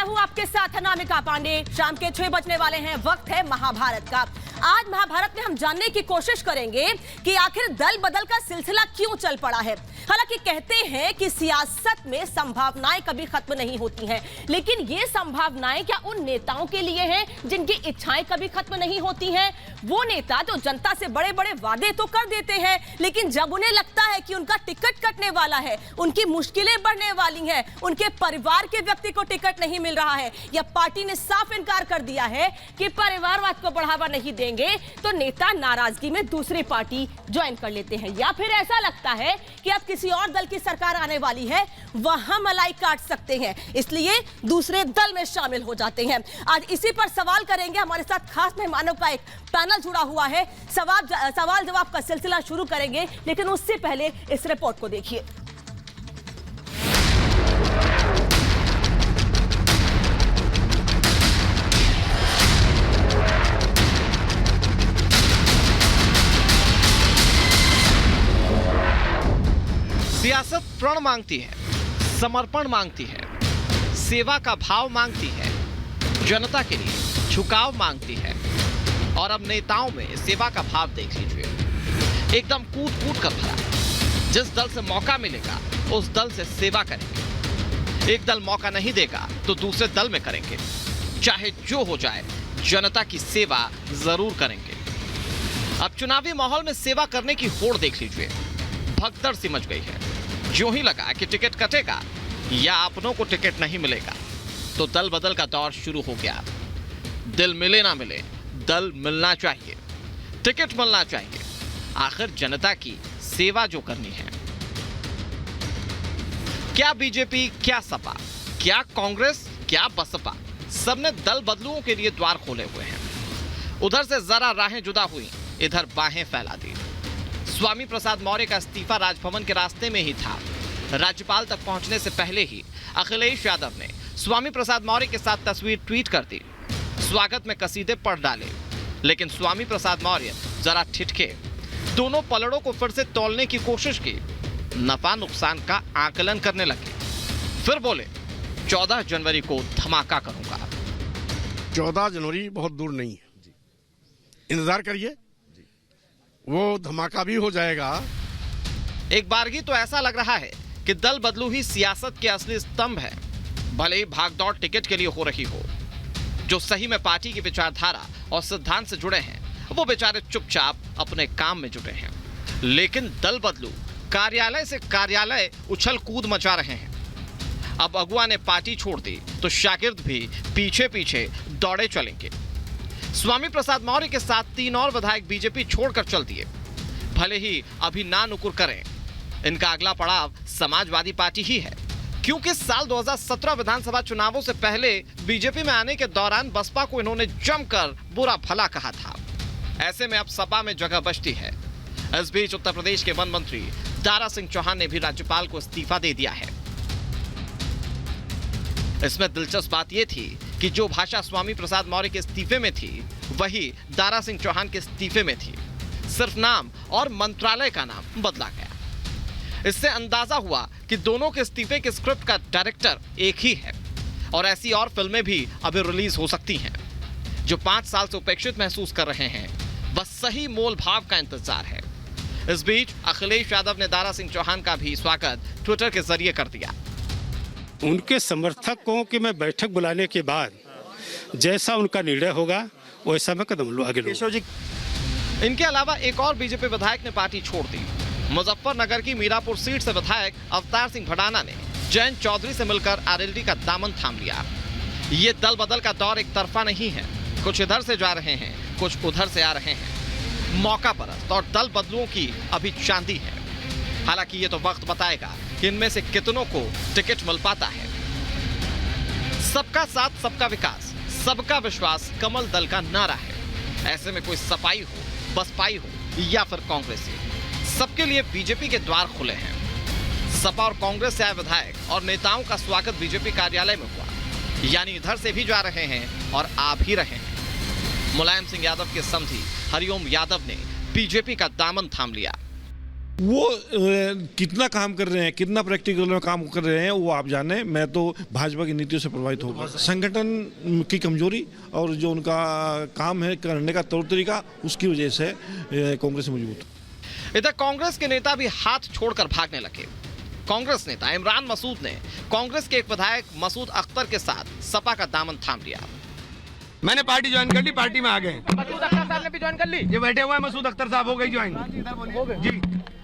मैं हूं आपके साथ अनामिका पांडे। शाम के 6 बजने वाले हैं, वक्त है महाभारत का। आज महाभारत में हम जानने की कोशिश करेंगे कि आखिर दल बदल का सिलसिला क्यों चल पड़ा है। हालांकि कहते हैं कि सियासत में संभावनाएं कभी खत्म नहीं होती हैं, लेकिन ये संभावनाएं क्या उन नेताओं के लिए हैं जिनकी इच्छाएं कभी खत्म नहीं होती हैं? वो नेता जो जनता से बड़े बड़े वादे तो कर देते हैं, लेकिन जब उन्हें लगता है कि उनका टिकट कटने वाला है, उनकी मुश्किलें बढ़ने वाली हैं, उनके परिवार के व्यक्ति को टिकट नहीं मिल रहा है या पार्टी ने साफ इनकार कर दिया है कि परिवारवाद को बढ़ावा नहीं देंगे, तो नेता नाराजगी में दूसरी पार्टी ज्वाइन कर लेते हैं। या फिर ऐसा लगता है कि अब किसी और दल की सरकार आने वाली है, वहां मलाई काट सकते हैं, इसलिए दूसरे दल में शामिल हो जाते हैं। आज इसी पर सवाल करेंगे। हमारे साथ खास मेहमानों का एक पैनल जुड़ा हुआ है। सवाल जवाब का सिलसिला शुरू करेंगे, लेकिन उससे पहले इस रिपोर्ट को देखिए। सियासत प्रण मांगती है, समर्पण मांगती है, सेवा का भाव मांगती है, जनता के लिए झुकाव मांगती है। और अब नेताओं में सेवा का भाव देख लीजिए, एकदम कूट कूट कर भरा। जिस दल से मौका मिलेगा उस दल से सेवा करेंगे। एक दल मौका नहीं देगा तो दूसरे दल में करेंगे, चाहे जो हो जाए जनता की सेवा जरूर करेंगे। अब चुनावी माहौल में सेवा करने की होड़ देख लीजिए, भगदड़ सी मच गई है। जो ही लगा कि टिकट कटेगा या अपनों को टिकट नहीं मिलेगा, तो दल बदल का दौर शुरू हो गया। दिल मिले ना मिले, दल मिलना चाहिए, टिकट मिलना चाहिए। आखिर जनता की सेवा जो करनी है। क्या बीजेपी, क्या सपा, क्या कांग्रेस, क्या बसपा, सबने दल बदलुओं के लिए द्वार खोले हुए हैं। उधर से जरा राहें जुदा हुई, इधर बाहें फैला दी। स्वामी प्रसाद मौर्य का इस्तीफा राजभवन के रास्ते में ही था। राज्यपाल तक पहुंचने से पहले ही अखिलेश यादव ने स्वामी प्रसाद मौर्य के साथ तस्वीर ट्वीट कर दी, स्वागत में कसीदे पढ़ डाले। लेकिन स्वामी प्रसाद मौर्य जरा ठिठके, दोनों पलड़ों को फिर से तौलने की कोशिश की, नफा नुकसान का आकलन करने लगे। फिर बोले 14 जनवरी को धमाका करूंगा। 14 जनवरी बहुत दूर नहीं है, इंतजार करिए, वो धमाका भी हो जाएगा। एक बारगी तो ऐसा लग रहा है कि दल बदलू ही सियासत के असली स्तंभ है। भले ही भागदौड़ टिकट के लिए हो रही हो, जो सही में पार्टी की विचारधारा और सिद्धांत से जुड़े हैं वो बेचारे चुपचाप अपने काम में जुटे हैं। लेकिन दल बदलू कार्यालय से कार्यालय उछल कूद मचा रहे हैं। अब अगुआ ने पार्टी छोड़ दी तो शागिर्द भी पीछे पीछे दौड़े चलेंगे। स्वामी प्रसाद मौर्य के साथ 3 और विधायक बीजेपी छोड़कर चल दिए। भले ही अभी ना नुकुर करें, इनका अगला पड़ाव समाजवादी पार्टी ही है, क्योंकि साल 2017 विधानसभा चुनावों से पहले बीजेपी में आने के दौरान बसपा को इन्होंने जमकर बुरा भला कहा था। ऐसे में अब सपा में जगह बचती है। इस बीच उत्तर प्रदेश के वन मंत्री दारा सिंह चौहान ने भी राज्यपाल को इस्तीफा दे दिया है। इसमें दिलचस्प बात यह थी कि जो भाषा स्वामी प्रसाद मौर्य के इस्तीफे में थी, वही दारा सिंह चौहान के इस्तीफे में थी। सिर्फ नाम और मंत्रालय का नाम बदला गया। इससे अंदाजा हुआ कि दोनों के इस्तीफे के स्क्रिप्ट का डायरेक्टर एक ही है और ऐसी और फिल्में भी अभी रिलीज हो सकती हैं। जो 5 साल से उपेक्षित महसूस कर रहे हैं, बस सही मोल भाव का इंतजार है। इस बीच अखिलेश यादव ने दारा सिंह चौहान का भी स्वागत ट्विटर के जरिए कर दिया। उनके समर्थकों की मैं बैठक बुलाने के बाद जैसा उनका निर्णय होगा वैसा मैं कदम आगे लूंगा। इनके अलावा एक और बीजेपी विधायक ने पार्टी छोड़ दी। मुजफ्फरनगर की मीरापुर सीट से विधायक अवतार सिंह भडाना ने जयंत चौधरी से मिलकर आरएलडी का दामन थाम लिया। ये दल बदल का दौर एक तरफा नहीं है, कुछ इधर से जा रहे हैं, कुछ उधर से आ रहे हैं। मौका परस्त और दल बदलुओं की अभी चांदी है। हालांकि ये तो वक्त बताएगा कि इनमें से कितनों को टिकट मिल पाता है। सबका साथ, सबका विकास, सबका विश्वास कमल दल का नारा है। ऐसे में कोई सपाई हो, बसपाई हो या फिर कांग्रेसी, सबके लिए बीजेपी के द्वार खुले हैं। सपा और कांग्रेस से आए विधायक और नेताओं का स्वागत बीजेपी कार्यालय में हुआ, यानी इधर से भी जा रहे हैं और आ भी रहे हैं। मुलायम सिंह यादव के समधी हरिओम यादव ने बीजेपी का दामन थाम लिया। वो कितना काम कर रहे हैं, कितना प्रैक्टिकल में काम कर रहे हैं, वो आप जाने। मैं तो भाजपा की नीतियों से प्रभावित होगा। संगठन की कमजोरी और जो उनका काम है करने का तौर तरीका, उसकी वजह से कांग्रेस मजबूत। इधर कांग्रेस के नेता भी हाथ छोड़कर भागने लगे। कांग्रेस नेता इमरान मसूद ने कांग्रेस के एक विधायक मसूद अख्तर के साथ सपा का दामन थाम लिया। मैंने पार्टी ज्वाइन कर ली, पार्टी में आ गए। मसूद अख्तर साहब ने भी ज्वाइन कर ली। ये बैठे हुए हैं मसूद अख्तर साहब, हो गई ज्वाइन जी।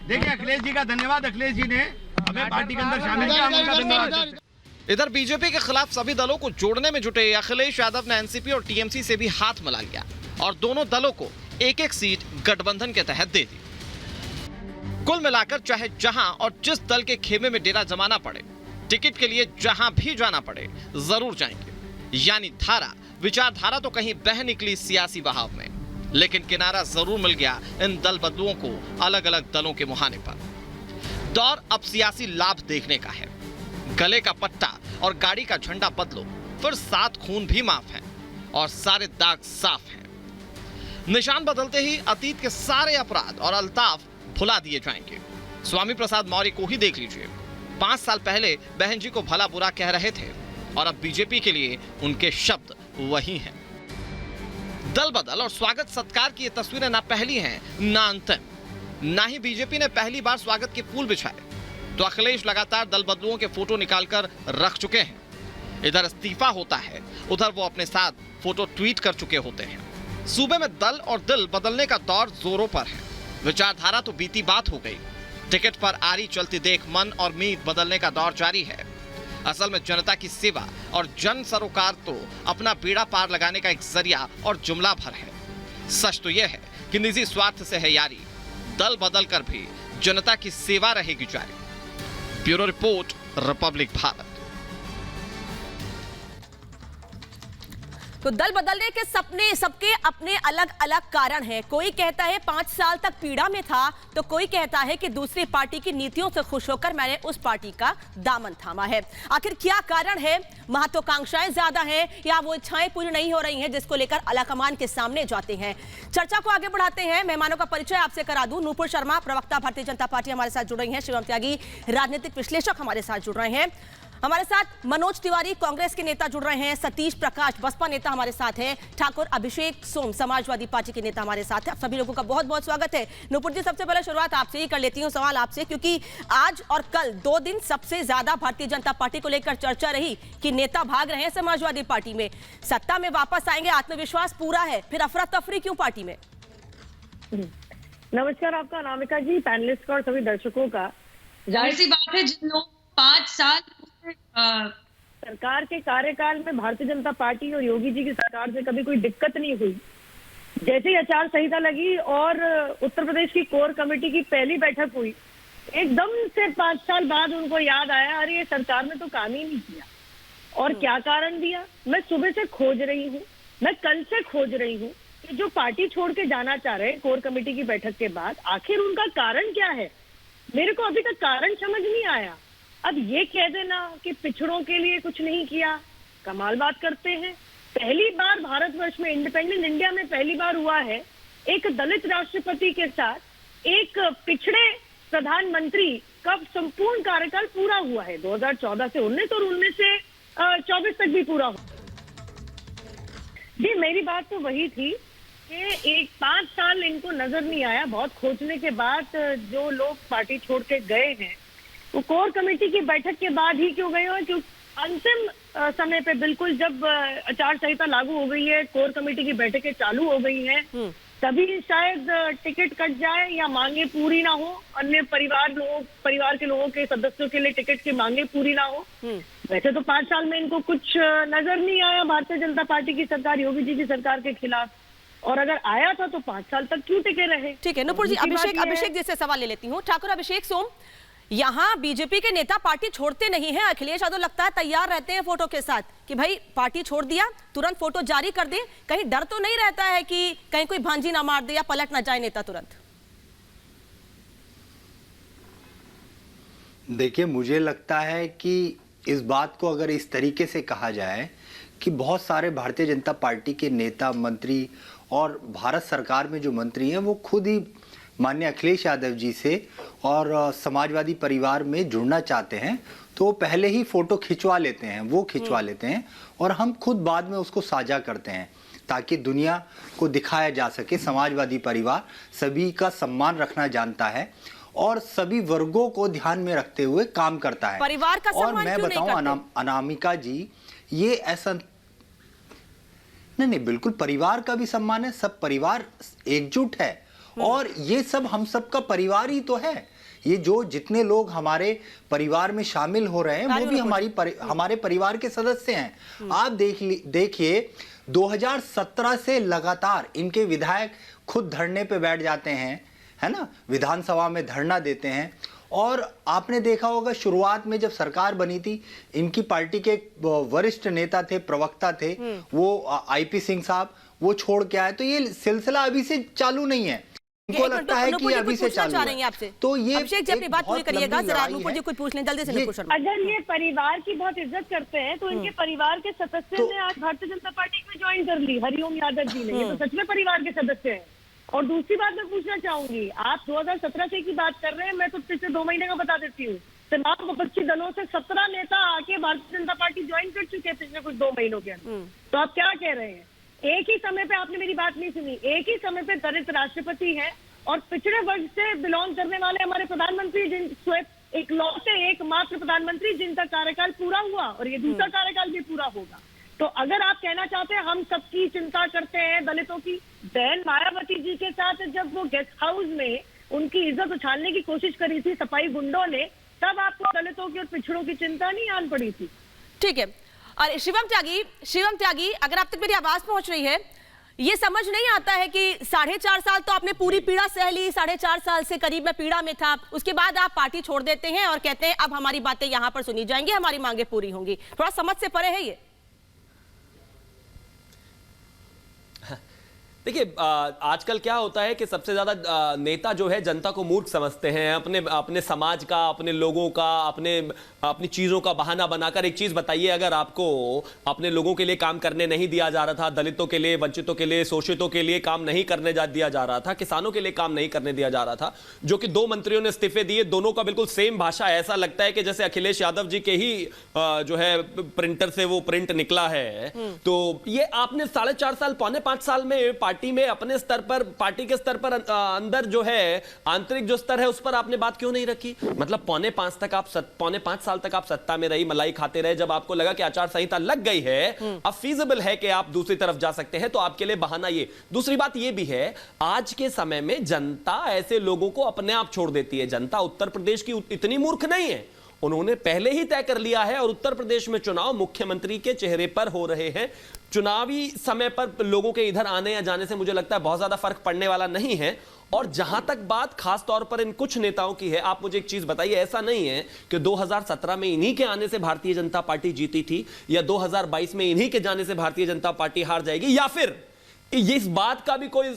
देखिए अखिलेश जी का धन्यवाद, अखिलेश जी ने हमें पार्टी के अंदर शामिल किया, हम उनका धन्यवाद। इधर बीजेपी के खिलाफ सभी दलों को जोड़ने में जुटे अखिलेश यादव ने एनसीपी और टीएमसी से भी हाथ मिला लिया और दोनों दलों को एक एक सीट गठबंधन के तहत दे दी। कुल मिलाकर चाहे जहां और जिस दल के खेमे में डेरा जमाना पड़े, टिकट के लिए जहां भी जाना पड़े जरूर जाएंगे। यानी धारा विचारधारा तो कहीं बह निकली सियासी बहाव में, लेकिन किनारा जरूर मिल गया इन दल बदलुओं को अलग अलग दलों के मुहाने पर। दौर अब सियासी लाभ देखने का है। गले का पट्टा और गाड़ी का झंडा बदलो, फिर 7 खून भी माफ है और सारे दाग साफ हैं। निशान बदलते ही अतीत के सारे अपराध और अल्ताफ भुला दिए जाएंगे। स्वामी प्रसाद मौर्य को ही देख लीजिए। 5 साल पहले बहन जी को भला बुरा कह रहे थे और अब बीजेपी के लिए उनके शब्द वही हैं। दल बदल और स्वागत सत्कार की ये तस्वीरें ना पहली हैं ना अंतिम। ना ही बीजेपी ने पहली बार स्वागत के फूल बिछाए, तो अखिलेश लगातार दल बदलुओं के फोटो निकालकर रख चुके हैं। इधर इस्तीफा होता है, उधर वो अपने साथ फोटो ट्वीट कर चुके होते हैं। सूबे में दल और दिल बदलने का दौर जोरों पर है। विचारधारा तो बीती बात हो गई, टिकट पर आरी चलती देख मन और मीत बदलने का दौर जारी है। असल में जनता की सेवा और जन सरोकार तो अपना बेड़ा पार लगाने का एक जरिया और जुमला भर है। सच तो यह है कि निजी स्वार्थ से है यारी, दल बदल कर भी जनता की सेवा रहेगी जारी। Bureau report, Republic Bharat. तो दल बदलने के सपने सबके अपने अलग अलग कारण हैं। कोई कहता है 5 साल तक पीड़ा में था, तो कोई कहता है कि दूसरी पार्टी की नीतियों से खुश होकर मैंने उस पार्टी का दामन थामा है। आखिर क्या कारण है? महत्वाकांक्षाएं ज्यादा हैं या वो इच्छाएं पूरी नहीं हो रही हैं, जिसको लेकर आलाकमान के सामने जाते हैं। चर्चा को आगे बढ़ाते हैं। मेहमानों का परिचय आपसे करा दूं। नूपुर शर्मा, प्रवक्ता भारतीय जनता पार्टी, हमारे साथ जुड़ रही हैं। शिवम त्यागी, राजनीतिक विश्लेषक, हमारे साथ जुड़ रहे हैं। हमारे साथ मनोज तिवारी, कांग्रेस के नेता, जुड़ रहे हैं। सतीश प्रकाश, बसपा नेता, हमारे साथ हैं। ठाकुर अभिषेक सोम, समाजवादी पार्टी के नेता, हमारे साथ हैं। आप सभी लोगों का बहुत बहुत स्वागत है। नूपुर जी, सबसे पहले शुरुआत आपसे ही कर लेती हूँ, सवाल आपसे, क्योंकि आज और कल 2 दिन सबसे ज्यादा भारतीय जनता पार्टी को लेकर चर्चा रही कि नेता भाग रहे हैं समाजवादी पार्टी में, सत्ता में वापस आएंगे, आत्मविश्वास पूरा है, फिर अफरा तफरी क्यों पार्टी में? नमस्कार आपका, अनामिका जी, पैनलिस्ट और सभी दर्शकों का। जाहिर सी बात है, जिन लोग 5 साल सरकार के कार्यकाल में भारतीय जनता पार्टी और योगी जी की सरकार से कभी कोई दिक्कत नहीं हुई। जैसे ही आचार संहिता लगी और उत्तर प्रदेश की कोर कमेटी की पहली बैठक हुई, एकदम से 5 साल बाद उनको याद आया, अरे ये सरकार ने तो काम ही नहीं किया। और क्या कारण दिया? मैं सुबह से खोज रही हूँ, मैं कल से खोज रही हूँ कि जो पार्टी छोड़ के जाना चाह रहे कोर कमेटी की बैठक के बाद, आखिर उनका कारण क्या है? मेरे को अभी तक कारण समझ नहीं आया। अब ये कह देना कि पिछड़ों के लिए कुछ नहीं किया, कमाल बात करते हैं। पहली बार भारतवर्ष में, इंडिपेंडेंट इंडिया में पहली बार हुआ है एक दलित राष्ट्रपति के साथ एक पिछड़े प्रधानमंत्री का संपूर्ण कार्यकाल पूरा हुआ है। 2014 से 19 और 19 से 24 तक भी पूरा हुआ। जी, मेरी बात तो वही थी कि एक 5 साल इनको नजर नहीं आया। बहुत खोजने के बाद जो लोग पार्टी छोड़ के गए हैं, वो कोर कमेटी की बैठक के बाद ही क्यों गए हो? क्योंकि अंतिम समय पे, बिल्कुल जब आचार संहिता लागू हो गई है, कोर कमेटी की बैठकें चालू हो गई हैं, तभी शायद टिकट कट जाए या मांगे पूरी ना हो, अन्य परिवार के लोगों के सदस्यों के लिए टिकट की मांगे पूरी ना हो। वैसे तो 5 साल में इनको कुछ नजर नहीं आया भारतीय जनता पार्टी की सरकार, योगी जी की सरकार के खिलाफ, और अगर आया था तो 5 साल तक क्यों टिके रहे? ठीक है नूपुर जी, अभिषेक जी से सवाल ले लेती हूँ। ठाकुर अभिषेक सोम, यहाँ बीजेपी के नेता पार्टी छोड़ते नहीं हैं। अखिलेश यादव लगता है तैयार रहते हैं फोटो के साथ कि भाई पार्टी छोड़ दिया, तुरंत फोटो जारी कर दें। कहीं डर तो नहीं रहता है कि कहीं कोई भांजी ना मार दे या पलट ना जाए नेता तुरंत? देखिए, मुझे लगता है कि इस बात को अगर इस तरीके से कहा जाए कि बहुत सारे भारतीय जनता पार्टी के नेता, मंत्री और भारत सरकार में जो मंत्री हैं, वो खुद ही माननीय अखिलेश यादव जी से और समाजवादी परिवार में जुड़ना चाहते हैं तो वो पहले ही फोटो खिंचवा लेते हैं, वो खिंचवा लेते हैं और हम खुद बाद में उसको साझा करते हैं ताकि दुनिया को दिखाया जा सके समाजवादी परिवार सभी का सम्मान रखना जानता है और सभी वर्गों को ध्यान में रखते हुए काम करता है। परिवार का और सम्मान मैं क्यों नहीं बताऊं करते? अनामिका जी, ये ऐसा नहीं, बिल्कुल परिवार का भी सम्मान है, सब परिवार एकजुट है और ये सब हम सब का परिवार ही तो है। ये जो जितने लोग हमारे परिवार में शामिल हो रहे हैं वो भी हमारे परिवार के सदस्य हैं। आप देखिए 2017 से लगातार इनके विधायक खुद धरने पे बैठ जाते हैं, है ना, विधानसभा में धरना देते हैं। और आपने देखा होगा शुरुआत में जब सरकार बनी थी, इनकी पार्टी के वरिष्ठ नेता थे, प्रवक्ता थे, वो आईपी सिंह साहब, वो छोड़ के आए। तो ये सिलसिला अभी से चालू नहीं है, इनको लगता है कि अभी से चालू है। तो ये अभिषेक जी अपनी बात पूरी करिएगा, जरा अनुपुर जी कुछ पूछ लें जल्दी से। अगर ये परिवार की बहुत इज्जत करते हैं तो इनके परिवार के सदस्य ने आज भारतीय जनता पार्टी में ज्वाइन कर ली, हरिओम यादव जी ने। ये तो सच में परिवार के सदस्य हैं। और दूसरी बात मैं पूछना चाहूंगी, आप 2017 से की बात कर रहे हैं, मैं तो पिछले 2 महीने का बता देती हूँ। तमाम विपक्षी दलों से 17 नेता आके भारतीय जनता पार्टी ज्वाइन कर चुके हैं पिछले कुछ 2 महीनों के अंदर। तो आप क्या कह रहे हैं? एक ही समय पे, आपने मेरी बात नहीं सुनी, एक ही समय पे दलित राष्ट्रपति है और पिछड़े वर्ग से बिलोंग करने वाले हमारे प्रधानमंत्री, जिन इकलौते एकमात्र प्रधानमंत्री जिनका कार्यकाल पूरा हुआ और ये दूसरा कार्यकाल भी पूरा होगा। तो अगर आप कहना चाहते हैं हम सबकी चिंता करते हैं दलितों की, बहन मायावती जी के साथ जब वो गेस्ट हाउस में उनकी इज्जत उछालने की कोशिश करी थी सफाई गुंडों ने, तब आपको दलितों की और पिछड़ों की चिंता नहीं आन पड़ी थी। ठीक है। और शिवम त्यागी, अगर आप तक मेरी आवाज पहुंच रही है, ये समझ नहीं आता है कि 4.5 साल तो आपने पूरी पीड़ा सह ली, 4.5 साल से करीब मैं पीड़ा में था, उसके बाद आप पार्टी छोड़ देते हैं और कहते हैं अब हमारी बातें यहां पर सुनी जाएंगी, हमारी मांगे पूरी होंगी। थोड़ा समझ से परे है ये। देखिए, आजकल क्या होता है कि सबसे ज्यादा नेता जो है जनता को मूर्ख समझते हैं, अपने समाज का, अपने लोगों का, अपनी चीजों का बहाना बनाकर। एक चीज बताइए, अगर आपको अपने लोगों के लिए काम करने नहीं दिया जा रहा था, दलितों के लिए, वंचितों के लिए, शोषितों के लिए काम नहीं करने दिया जा रहा था, किसानों के लिए काम नहीं करने दिया जा रहा था, जो कि 2 मंत्रियों ने इस्तीफे दिए, दोनों का बिल्कुल सेम भाषा, ऐसा लगता है कि जैसे अखिलेश यादव जी के ही जो है प्रिंटर से वो प्रिंट निकला है। तो ये आपने 4.5 साल, 4.5 साल में पार्टी में अपने स्तर पर, पार्टी के स्तर पर अंदर जो है आंतरिक जो स्तर है उस पर आपने बात क्यों नहीं रखी? मतलब 4.5 साल तक आप सत्ता में रही, मलाई खाते रहे, जब आपको लगा कि आचार संहिता लग गई है, अब फीजिबल है कि आप दूसरी तरफ जा सकते हैं, तो आपके लिए बहाना ये। दूसरी बात ये भी है, आज के समय में जनता ऐसे लोगों को अपने आप छोड़ देती है। जनता उत्तर प्रदेश की इतनी मूर्ख नहीं है, उन्होंने पहले ही तय कर लिया है। और उत्तर प्रदेश में चुनाव मुख्यमंत्री के चेहरे पर हो रहे हैं। चुनावी समय पर लोगों के इधर आने या जाने से मुझे लगता है बहुत ज्यादा फर्क पड़ने वाला नहीं है। और जहां तक बात खास तौर पर इन कुछ नेताओं की है, आप मुझे एक चीज बताइए, ऐसा नहीं है कि 2017 में इन्हीं के आने से भारतीय जनता पार्टी जीती थी, या 2022 में इन्हीं के जाने से भारतीय जनता पार्टी हार जाएगी, या फिर ये इस बात का भी कोई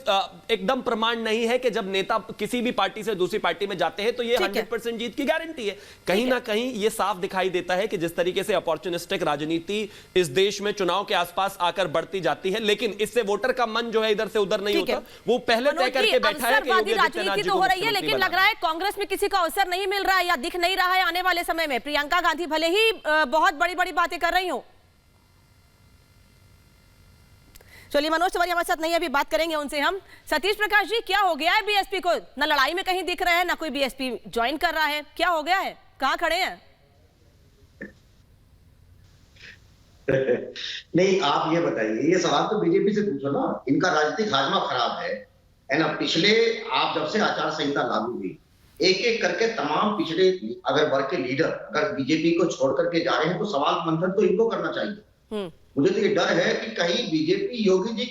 एकदम प्रमाण नहीं है कि जब नेता किसी भी पार्टी से दूसरी पार्टी में जाते हैं तो ये 100% जीत की गारंटी है। कहीं ना कहीं ये साफ दिखाई देता है कि जिस तरीके से अपॉर्चुनिस्टिक राजनीति इस देश में चुनाव के आसपास आकर बढ़ती जाती है, लेकिन इससे वोटर का मन जो है इधर से उधर नहीं होता, वो पहले तय करके बैठा है कि योगी आदित्यनाथ जी को हो रही है। लेकिन लग रहा है कांग्रेस में किसी का अवसर नहीं मिल रहा है या दिख नहीं रहा है आने वाले समय में। प्रियंका गांधी भले ही बहुत बड़ी बड़ी बातें कर रही हो। चलिए, मनोज तिवारी हमारे साथ नहीं, अभी बात करेंगे उनसे हम। सतीश प्रकाश जी, क्या हो गया है बीएसपी को? ना लड़ाई में कहीं दिख रहे हैं, ना कोई बीएसपी ज्वाइन कर रहा है, क्या हो गया है? कहाँ खड़े हैं? नहीं, आप ये बताइए, ये सवाल तो बीजेपी से पूछो ना। इनका राजनीतिक हाजमा खराब है ना। पिछले, आप जब से आचार संहिता लागू हुई, एक एक करके तमाम पिछड़े अगर वर्ग के लीडर अगर बीजेपी को छोड़ करके जा रहे हैं, तो सवाल मंथन तो इनको करना चाहिए। मुझे तो ये डर है कि कहीं बीजेपी योगी जी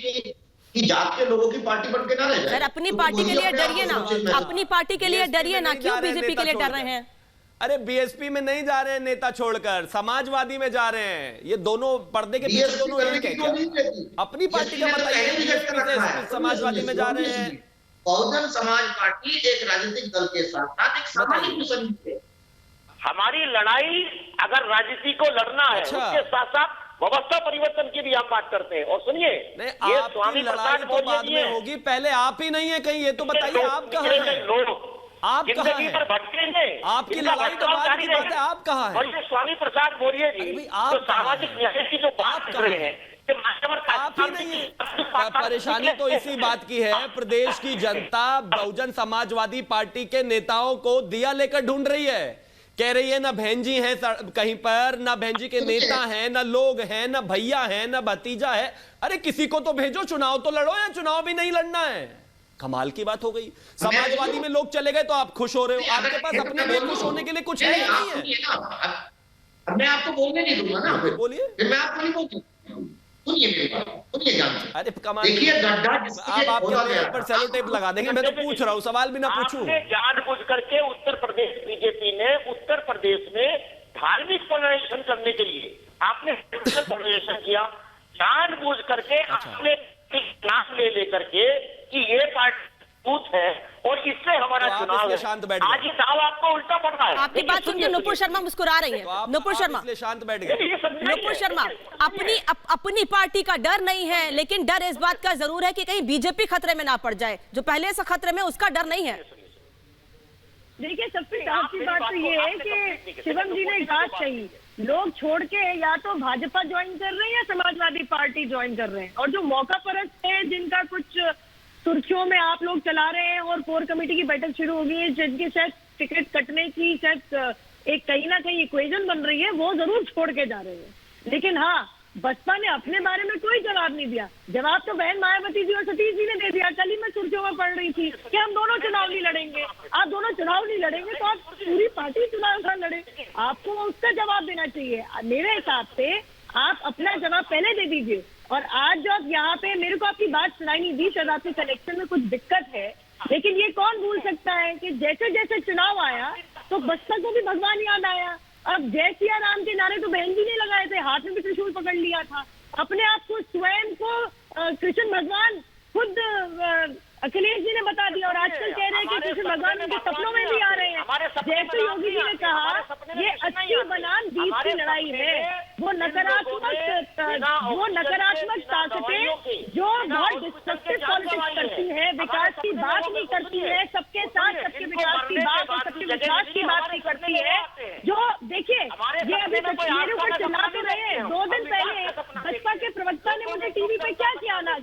की जात के लोगों की पार्टी बन के ना रह जाए। सर, अपनी पार्टी के लिए डरिए ना, अपनी पार्टी के लिए डरिए ना, क्यों बीजेपी के लिए डर रहे हैं? अरे बीएसपी में नहीं जा रहे हैं नेता छोड़कर, समाजवादी में जा रहे हैं। ये दोनों पर्दे के पीछे दोनों एक है क्या? अपनी पार्टी का बताइए, समाजवादी में जा रहे हैं। बहुजन समाज पार्टी एक राजनीतिक दल के साथ एक सामाजिक मिशन है। हमारी लड़ाई अगर राजनीति को लड़ना है, उसके साथ साथ व्यवस्था परिवर्तन की भी आप बात करते हैं। और सुनिए, नहीं, आपकी लड़ाई तो बाद में होगी, पहले आप ही नहीं है कहीं, ये तो बताइए आप कहाँ हैं? आप कहाँ हैं? भटकेंगे, आपकी लड़ाई तो बाद की बात है, आप कहाँ हैं? और ये स्वामी प्रसाद मौर्य जी आप तो सामाजिक न्याय की जो बात कर रहे हैं, आप ही नहीं है। परेशानी तो इसी बात की है, प्रदेश की जनता बहुजन समाजवादी पार्टी के नेताओं को दिया लेकर ढूंढ रही है, कह रही है ना बहन जी हैं कहीं पर, ना बहन जी के नेता हैं, ना लोग हैं, ना भैया हैं, ना भतीजा है। अरे किसी को तो भेजो, चुनाव तो लड़ो, या चुनाव भी नहीं लड़ना है। कमाल की बात हो गई। समाजवादी में लोग चले गए तो आप खुश हो रहे हो, आपके पास अपने लिए खुश होने के लिए कुछ है नहीं है। अब मैं आपको बोलने नहीं दूंगा ना, बोलिए। मैं आपको नहीं बोलूंगा, सुनिए मेरी बात, सुनिए जान। अरे कमाल, देखिए गड्ढा आप आपके पर सेलो टेप लगा देंगे, मैं तो पूछ रहा हूँ, सवाल भी ना पूछूं। जानबूझ करके उत्तर प्रदेश बीजेपी ने उत्तर प्रदेश में धार्मिक पोलराइजेशन करने के लिए आपने पोलराइजेशन किया, जानबूझ करके आपने नाम ले लेकर के कि ये पार्टी बूथ है और इससे हमारा चुनाव है। शांत बैठ आज ये दाव आपको उल्टा पड़ रहा है। आपकी बात सुनकर नुपुर शर्मा मुस्कुरा रही है। नुपुर शर्मा, शांत बैठ गए। नुपुर शर्मा, अपनी पार्टी का डर नहीं है, लेकिन डर इस बात का जरूर है कि कहीं बीजेपी खतरे में ना पड़ जाए, जो पहले से खतरे में, उसका डर नहीं है। देखिए, सबसे साफ बात तो ये है कि शिवम जी ने बात कही, लोग छोड़ के या तो भाजपा ज्वाइन कर रहे हैं या समाजवादी पार्टी ज्वाइन कर रहे हैं, और जो मौका परस्त है, जिनका कुछ सुर्खियों में आप लोग चला रहे हैं और कोर कमेटी की बैठक शुरू हो गई है, जिनकी शायद टिकट कटने की शायद एक कहीं ना कहीं इक्वेशन बन रही है, वो जरूर छोड़ के जा रहे हैं। लेकिन हाँ, बसपा ने अपने बारे में कोई जवाब नहीं दिया। जवाब तो बहन मायावती जी और सतीश जी ने दे दिया। कल ही मैं सुर्खियों में पढ़ रही थी कि हम दोनों चुनाव नहीं लड़ेंगे। आप दोनों चुनाव नहीं लड़ेंगे तो आप पूरी पार्टी चुनाव ना लड़े, आपको उसका जवाब देना चाहिए। मेरे हिसाब से आप अपना जवाब पहले दे दीजिए। और आज जो आप यहाँ पे, मेरे को आपकी बात सुनाई नहीं दी, शायद आपके कनेक्शन में कुछ दिक्कत है, लेकिन ये कौन भूल सकता है कि जैसे जैसे चुनाव आया तो बसपा को भी भगवान याद आया। अब जय सिया राम के नारे तो बहन जी ने लगाए थे, हाथ में भी त्रिशूल पकड़ लिया था। अपने आप को, स्वयं को कृष्ण भगवान खुद अखिलेश जी ने बता दिया, और आजकल कह रहे हैं कि कृष्ण भगवान उनके सपनों में भी आ रहे हैं। जैसे योगी जी ने कहा, ये 80 बनाम 20 की लड़ाई है। वो नकारात्मक ताकतें जो बहुत डिस्ट्रक्टिव पॉलिटिक्स करती है, विकास की बात नहीं करती है, सबके साथ सबके विकास की बात और सबके विकास की बात नहीं करती है। जो देखिए, ये अभी तक मेरे ऊपर चिल्ला तो रहे हैं। 2 दिन पहले बसपा के प्रवक्ता ने मुझे टीवी पे क्या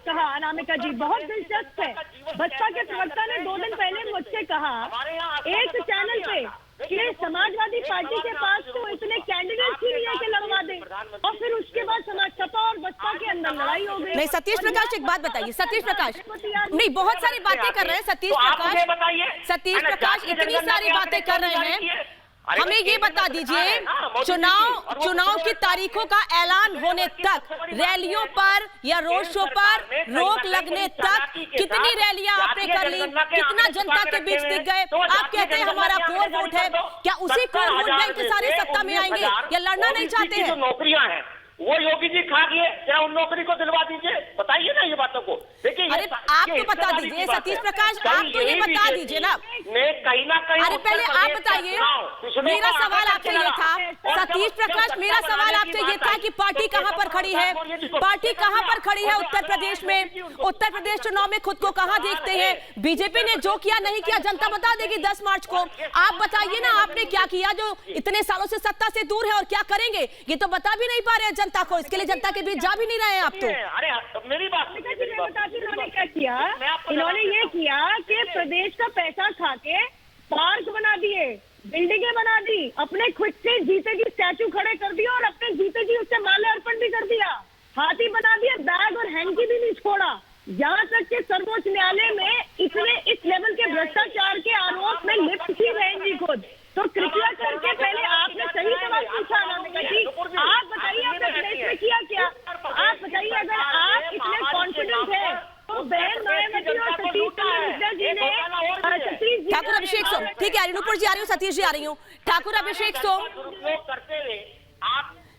कहा, अनामिका जी, बहुत दिलचस्प है। बसपा के प्रवक्ता ने 2 दिन पहले मुझसे कहा एक चैनल पे कि समाजवादी पार्टी के पास तो इतने कैंडिडेट ही नहीं है कि लड़वा दें, और फिर उसके बाद सपा और बसपा के अंदर लड़ाई हो गई। नहीं, सतीश प्रकाश एक बात बताइए। सतीश प्रकाश, नहीं, बहुत सारी बातें कर रहे हैं सतीश प्रकाश इतनी सारी बातें कर रहे हैं, हमें ये बता दीजिए, चुनाव की तारीखों का ऐलान होने तक, रैलियों पर या रोड शो पर रोक लगने तक कितनी रैलियां आपने कर ली, कितना जनता के बीच दिख गए? आप कहते हैं हमारा कोर वोट है, क्या उसी कोर वोट बैंक के सारे सत्ता में आएंगे या लड़ना नहीं चाहते हैं? नौकरियां हैं वो योगी जी खा गए, क्या उन नौकरी को दिलवा दीजिए, बताइए ना ये बातों को। देखिए, अरे आप तो बता दीजिए सतीश प्रकाश, आप तो ये बता दीजिए ना। कहीं ना कहीं, अरे पहले आप बताइए, मेरा सवाल आपसे ये था सतीश प्रकाश, मेरा सवाल आपसे ये था कि पार्टी कहां पर खड़ी है, पार्टी कहां पर खड़ी है उत्तर प्रदेश में? उत्तर प्रदेश चुनाव में खुद को कहां देखते हैं? बीजेपी ने जो किया नहीं किया जनता बता देगी 10 मार्च को। आप बताइए ना, आपने क्या किया जो इतने सालों से सत्ता से दूर है, और क्या करेंगे ये तो बता भी नहीं पा रहे जनता को। इसके लिए जनता के बीच जा भी नहीं रहे हैं आप तो। अरे मेरी बात, इन्होंने क्या किया? इन्होंने ये किया कि प्रदेश का पैसा खा के पार्क बना दिए, बिल्डिंगें बना दी, अपने खुद से जीते जी स्टैचू खड़े कर दिया और अपने जीते जी उससे माल्यार्पण भी कर दिया, हाथी बना दिया, बैग और हैंकी भी नहीं छोड़ा। यहाँ तक कि सर्वोच्च न्यायालय में इस लेवल के भ्रष्टाचार के आरोप में लिप्त थी बहन जी खुद। तो कृपया करके पहले आपने सही सवाल पूछा अनामिका जी, आप बताइए आपने प्रदेश में किया क्या? आप बताइए, अगर आप इतने कॉन्फिडेंट है तो बहन मायावती और सतीश जी ने, ठाकुर अभिषेक सोम, ठीक है, नुपुर जी आ रही हूँ, सतीश जी आ रही हूँ, ठाकुर अभिषेक सोम,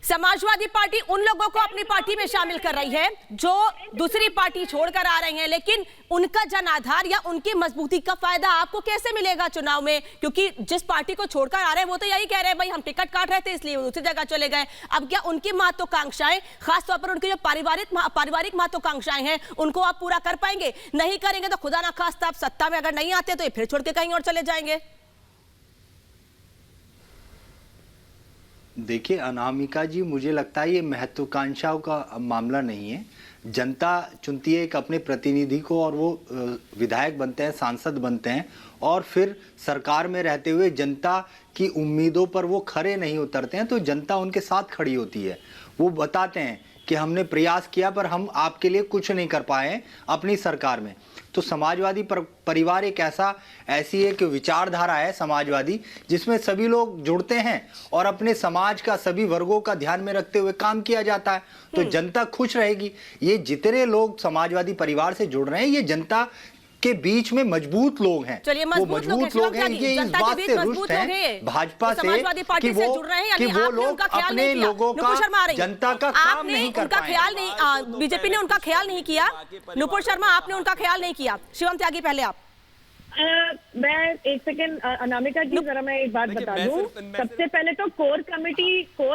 समाजवादी पार्टी उन लोगों को अपनी पार्टी में शामिल कर रही है जो दूसरी पार्टी छोड़कर आ रहे हैं, लेकिन उनका जनाधार या उनकी मजबूती का फायदा आपको कैसे मिलेगा चुनाव में? क्योंकि जिस पार्टी को छोड़कर आ रहे हैं वो तो यही कह रहे हैं भाई हम टिकट काट रहे थे इसलिए वो दूसरी जगह चले गए। अब क्या उनकी महत्वाकांक्षाएं, खासतौर पर उनकी जो पारिवारिक महत्वाकांक्षाएं हैं उनको आप पूरा कर पाएंगे? नहीं करेंगे तो खुदा ना खास्ता आप सत्ता में अगर नहीं आते तो ये फिर छोड़ के कहीं और चले जाएंगे। देखिए अनामिका जी, मुझे लगता है ये महत्वाकांक्षाओं का मामला नहीं है। जनता चुनती है एक अपने प्रतिनिधि को और वो विधायक बनते हैं, सांसद बनते हैं और फिर सरकार में रहते हुए जनता की उम्मीदों पर वो खरे नहीं उतरते हैं तो जनता उनके साथ खड़ी होती है। वो बताते हैं कि हमने प्रयास किया पर हम आपके लिए कुछ नहीं कर पाए हैं अपनी सरकार में। तो समाजवादी परिवार एक ऐसी एक विचारधारा है समाजवादी जिसमें सभी लोग जुड़ते हैं और अपने समाज का सभी वर्गों का ध्यान में रखते हुए काम किया जाता है तो जनता खुश रहेगी। ये जितने लोग समाजवादी परिवार से जुड़ रहे हैं ये जनता के बीच में मजबूत लोग हैं। चलिए मजबूत लोग हैं, ये इस बात से रुष्ट हैं भाजपा से कि वो लोग अपने लोगों का जनता का काम नहीं कर पाए। ख्याल नहीं, बीजेपी ने उनका ख्याल नहीं किया। नुपुर शर्मा, आपने उनका ख्याल नहीं किया। शिवम त्यागी, पहले आप। मैं एक सेकेंड अनामिका जी, जरा मैं एक बात बता दूं। सबसे पहले तो कोर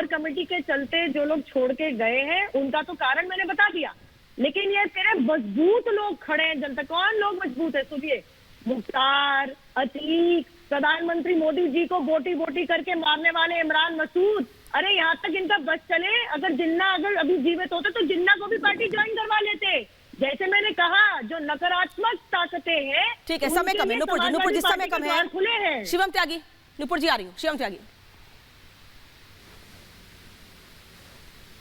कमेटी के चलते जो लोग छोड़ के गए हैं उनका तो कारण मैंने बता दिया, लेकिन ये तेरे मजबूत लोग खड़े हैं जनता। कौन लोग मजबूत है? सुनिए, मुख्तार, अतीक, प्रधानमंत्री मोदी जी को बोटी करके मारने वाले इमरान मसूद। अरे यहाँ तक इनका बस चले, अगर जिन्ना अगर अभी जीवित होते तो जिन्ना को भी पार्टी ज्वाइन करवा लेते। जैसे मैंने कहा, जो नकारात्मक ताकतें हैं। ठीक है, समय कम है नुपुर जी, समय कम है। खुले हैं। शिवम त्यागी, नुपुर जी आ रही हूँ। शिवम त्यागी,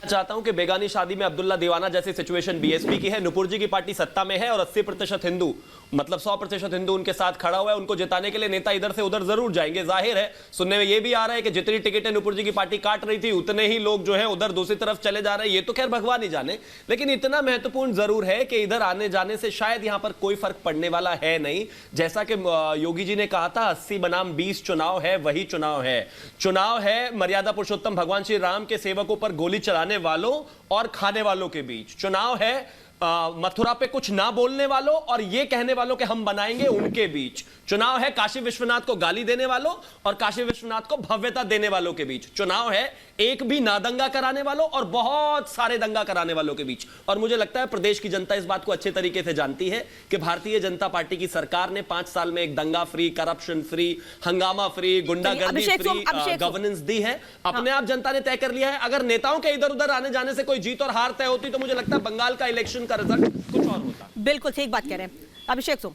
चाहता हूं कि बेगानी शादी में अब्दुल्ला दीवाना जैसी सिचुएशन बीएसपी की है। नुपुर जी की पार्टी सत्ता में है और 80% हिंदू, मतलब 100% हिंदू उनके साथ खड़ा हुआ है। उनको जिताने के लिए नेता इधर से उधर जरूर जाएंगे। जाहिर है, सुनने में यह भी आ रहा है कि जितनी टिकटें नुपुर जी की पार्टी काट रही थी उतने ही लोग जो है उधर दूसरी तरफ चले जा रहे हैं। ये तो खैर भगवान ही जाने, लेकिन इतना महत्वपूर्ण जरूर है कि इधर आने जाने से शायद यहां पर कोई फर्क पड़ने वाला है नहीं। जैसा कि योगी जी ने कहा था, 80 बनाम 20 चुनाव है, वही चुनाव है। चुनाव है मर्यादा पुरुषोत्तम भगवान श्री राम के सेवकों पर गोली चलाने वालों और खाने वालों के बीच। चुनाव है मथुरा पे कुछ ना बोलने वालों और ये कहने वालों के हम बनाएंगे उनके बीच। चुनाव है काशी विश्वनाथ को गाली देने वालों और काशी विश्वनाथ को भव्यता देने वालों के बीच। चुनाव है एक भी ना दंगा कराने वालों और बहुत सारे दंगा कराने वालों के बीच। और मुझे लगता है प्रदेश की जनता इस बात को अच्छे तरीके से जानती है कि भारतीय जनता पार्टी की सरकार ने 5 साल में एक दंगा फ्री, करप्शन फ्री, हंगामा फ्री, गुंडागर्दी फ्री गवर्नेंस दी है। अपने आप जनता ने तय कर लिया है। अगर नेताओं के इधर उधर आने जाने से कोई जीत और हार तय होती तो मुझे लगता है बंगाल का इलेक्शन का रिजल्ट कुछ और होता। बिल्कुल ठीक बात कह रहे हैं अभिषेक सोम।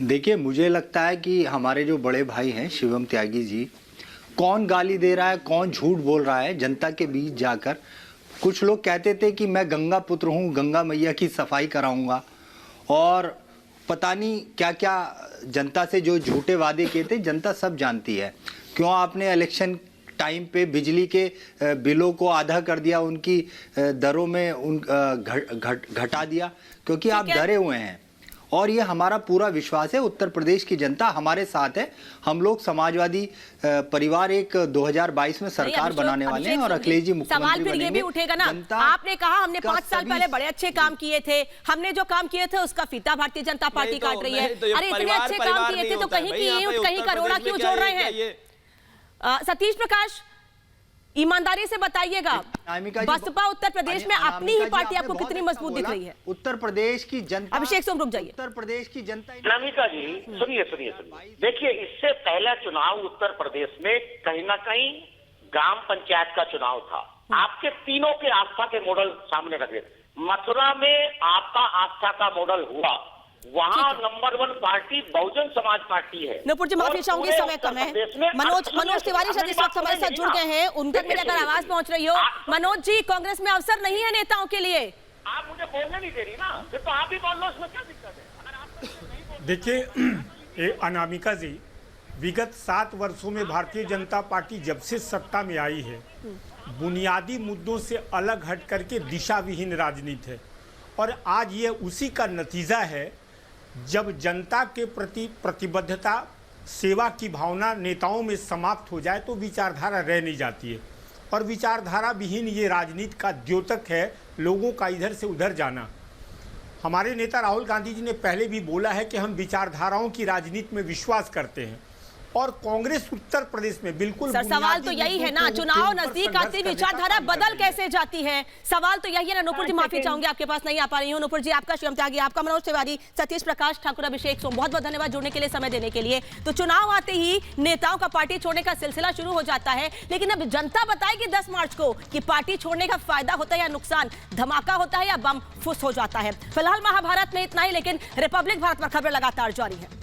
देखिए, मुझे लगता है कि हमारे जो बड़े भाई हैं शिवम त्यागी जी, कौन गाली दे रहा है, कौन झूठ बोल रहा है जनता के बीच जाकर। कुछ लोग कहते थे कि मैं गंगा पुत्र हूं, गंगा मैया की सफाई कराऊंगा और पता नहीं क्या क्या जनता से जो झूठे वादे किए थे। जनता सब जानती है। क्यों आपने इलेक्शन टाइम पे बिजली के बिलों को आधा कर दिया, उनकी दरों में घटा दिया, क्योंकि आप डरे हुए हैं। और ये हमारा पूरा विश्वास है, उत्तर प्रदेश की जनता हमारे साथ है। हम लोग समाजवादी परिवार एक 2022 में सरकार बनाने वाले हैं और अखिलेश जी मुख्यमंत्री बनेंगे। सवाल फिर ये भी उठेगा ना, आपने कहा हमने 5 साल पहले बड़े अच्छे काम किए थे, हमने जो काम किए थे उसका फीता भारतीय जनता पार्टी काट रही है। अरे इतने अच्छे काम किए थे तो कहीं की ईंट कहीं करोड़ा क्यों जोड़ रहे हैं? सतीश प्रकाश, ईमानदारी से बताइएगा, बसपा उत्तर प्रदेश में अपनी ही पार्टी आपको कितनी मजबूत दिख रही है? उत्तर प्रदेश की जनता, अभिषेक सोम रुक जाइए। उत्तर प्रदेश की जनता, अनामिका जी सुनिए, देखिए, इससे पहला चुनाव उत्तर प्रदेश में कहीं ना कहीं ग्राम पंचायत का चुनाव था। आपके तीनों के आस्था के मॉडल सामने रखे। मथुरा में आपका आस्था का मॉडल हुआ, वहाँ number 1 party Bahujan Samaj party है। नुपुर जी माफी चाहूंगी, समय कम है। मनोज तिवारी शायद इस वक्त हमारे साथ जुड़ गए हैं, उन तक मेरी अगर आवाज पहुंच रही हो। मनोज जी, कांग्रेस में अवसर नहीं है नेताओं के लिए? आप मुझे बोलने नहीं दे रही ना, फिर तो आप भी बोल लो, उसमें क्या दिक्कत है? अगर आप देखिए अनामिका जी, विगत 7 वर्षों में भारतीय जनता पार्टी जब से सत्ता में आई है, बुनियादी मुद्दों से अलग हट करके दिशा विहीन राजनीति है। और आज ये उसी का नतीजा है, जब जनता के प्रति प्रतिबद्धता सेवा की भावना नेताओं में समाप्त हो जाए तो विचारधारा रह नहीं जाती है। और विचारधारा विहीन ये राजनीति का द्योतक है, लोगों का इधर से उधर जाना। हमारे नेता राहुल गांधी जी ने पहले भी बोला है कि हम विचारधाराओं की राजनीति में विश्वास करते हैं, और कांग्रेस उत्तर प्रदेश में बिल्कुल सर सवाल तो यही है ना, चुनाव नजदीक आते विचारधारा बदल कैसे जाती है? सवाल तो यही है ना। नूपुर जी माफी चाहूंगी, आपके पास नहीं आ पा रही हूँ। नूपुर जी आपका शिवम त्यागी, आपका मनोज तिवारी, सतीश प्रकाश, ठाकुर अभिषेक सोम, बहुत बहुत धन्यवाद जुड़ने के लिए, समय देने के लिए। तो चुनाव आते ही नेताओं का पार्टी छोड़ने का सिलसिला शुरू हो जाता है, लेकिन अब जनता बताएगी 10 मार्च को कि पार्टी छोड़ने का फायदा होता है या नुकसान, धमाका होता है या बम फुस हो जाता है। फिलहाल महाभारत में इतना ही, लेकिन रिपब्लिक भारत पर खबर लगातार जारी है।